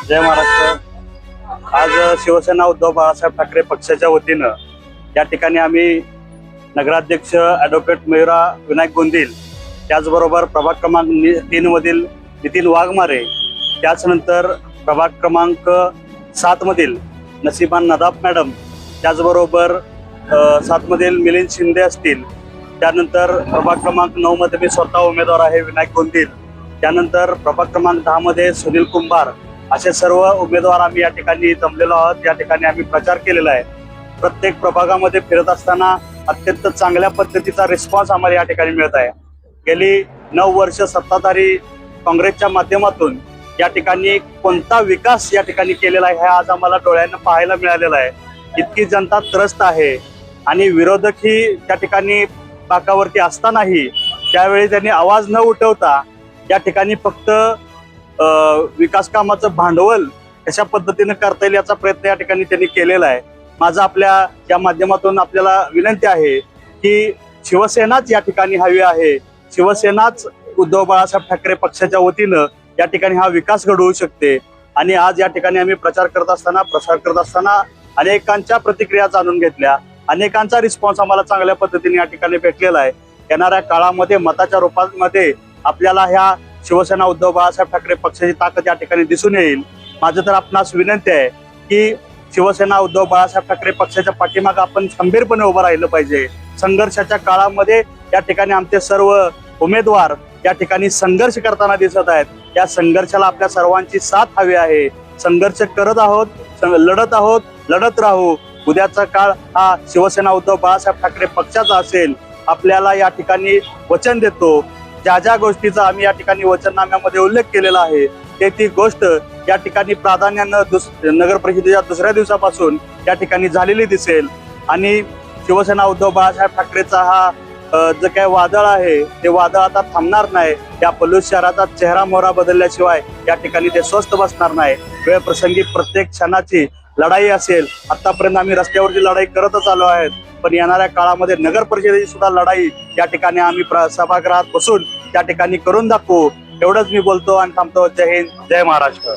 जय महाराष्ट्र। आज शिवसेना उद्धव बाळासाहेब ठाकरे पक्षाच्या वतीनं या ठिकाणी आम्ही नगराध्यक्ष ॲडव्होकेट मयुरा विनायक गोंदील, त्याचबरोबर प्रभाग क्रमांक 3 मधील नितीन वाघमारे, त्याचनंतर प्रभाग क्रमांक 7 मधील नसीबा नदाफ मॅडम, त्याचबरोबर 7 मधील मिलिंद शिंदे असतील, त्यानंतर प्रभाग क्रमांक 9 मध्ये मी स्वतः उमेदवार आहे विनायक गोंदील, त्यानंतर प्रभाग क्रमांक 10 मध्ये सुनील कुंभार, असे सर्व उमेदवार आम्ही या ठिकाणी जमलेलो आहोत। या ठिकाणी आम्ही प्रचार केलेला आहे। प्रत्येक प्रभागामध्ये फिरत असताना अत्यंत चांगल्या पद्धतीचा रिस्पॉन्स आम्हाला या ठिकाणी मिळत आहे। गेली 9 वर्ष सत्ताधारी काँग्रेसच्या माध्यमातून या ठिकाणी कोणता विकास या ठिकाणी केलेला आहे हे आज आम्हाला डोळ्यांना पाहायला मिळालेला आहे। इतकी जनता त्रस्त आहे आणि विरोधकही त्या ठिकाणी बाकावरती असतानाही त्यावेळी त्यांनी आवाज न उठवता या ठिकाणी फक्त विकास कामाचं भांडवल कशा पद्धतीने करता येईल याचा प्रयत्न या ठिकाणी त्यांनी केलेला आहे। माझा आपल्या या माध्यमातून आपल्याला विनंती आहे की शिवसेनाच या ठिकाणी हवी आहे। शिवसेनाच उद्धव बाळासाहेब ठाकरे पक्षाच्या वतीनं या ठिकाणी हा विकास घडवू शकते। आणि आज या ठिकाणी आम्ही प्रचार करत असताना अनेकांच्या प्रतिक्रिया जाणून घेतल्या, अनेकांचा रिस्पॉन्स आम्हाला चांगल्या पद्धतीने या ठिकाणी भेटलेला आहे। येणाऱ्या काळामध्ये मताच्या रूपामध्ये आपल्याला ह्या शिवसेना उद्धव बाळासाहेब ठाकरे पक्षाची ताकद या ठिकाणी दिसून येईल। माझं तर आपणास विनंती आहे की शिवसेना उद्धव बाळासाहेब ठाकरे पक्षाच्या पाठीमागे आपण खंबीरपणे उभं राहिलं पाहिजे। संघर्षाच्या काळामध्ये या ठिकाणी आमचे सर्व उमेदवार या ठिकाणी संघर्ष करताना दिसत आहेत। या संघर्षाला आपल्या सर्वांची साथ हवी आहे। संघर्ष करत आहोत, लढत आहोत, लढत राहू। उद्याचा काळ हा शिवसेना उद्धव बाळासाहेब ठाकरे पक्षाचा असेल। आपल्याला या ठिकाणी वचन देतो, ज्या गोष्टीचा आम्ही या ठिकाणी वचननाम्यामध्ये उल्लेख केलेला आहे ती गोष्ट या ठिकाणी प्राधान्यानं नगर परिषदेच्या दुसऱ्या दिवसापासून या ठिकाणी झालेली दिसेल। आणि शिवसेना उद्धव बाळासाहेब ठाकरेचा हा जे काही वादळ आहे ते वादळ आता थांबणार नाही। या पलूस शहराचा चेहरा मोहरा बदलल्याशिवाय या ठिकाणी ते स्वस्थ बसणार नाही। वेळ प्रसंगी प्रत्येक क्षणाची लढाई असेल। आतापर्यंत आम्ही रस्त्यावरची लढाई करतच आलो आहेत, पण येणाऱ्या काळामध्ये नगर परिषदेची सुद्धा लढाई या ठिकाणी आम्ही सभागृहात बसून त्या ठिकाणी करून दाखवू। एवढंच मी बोलतो आणि थांबतो। जय हिंद, जय महाराष्ट्र।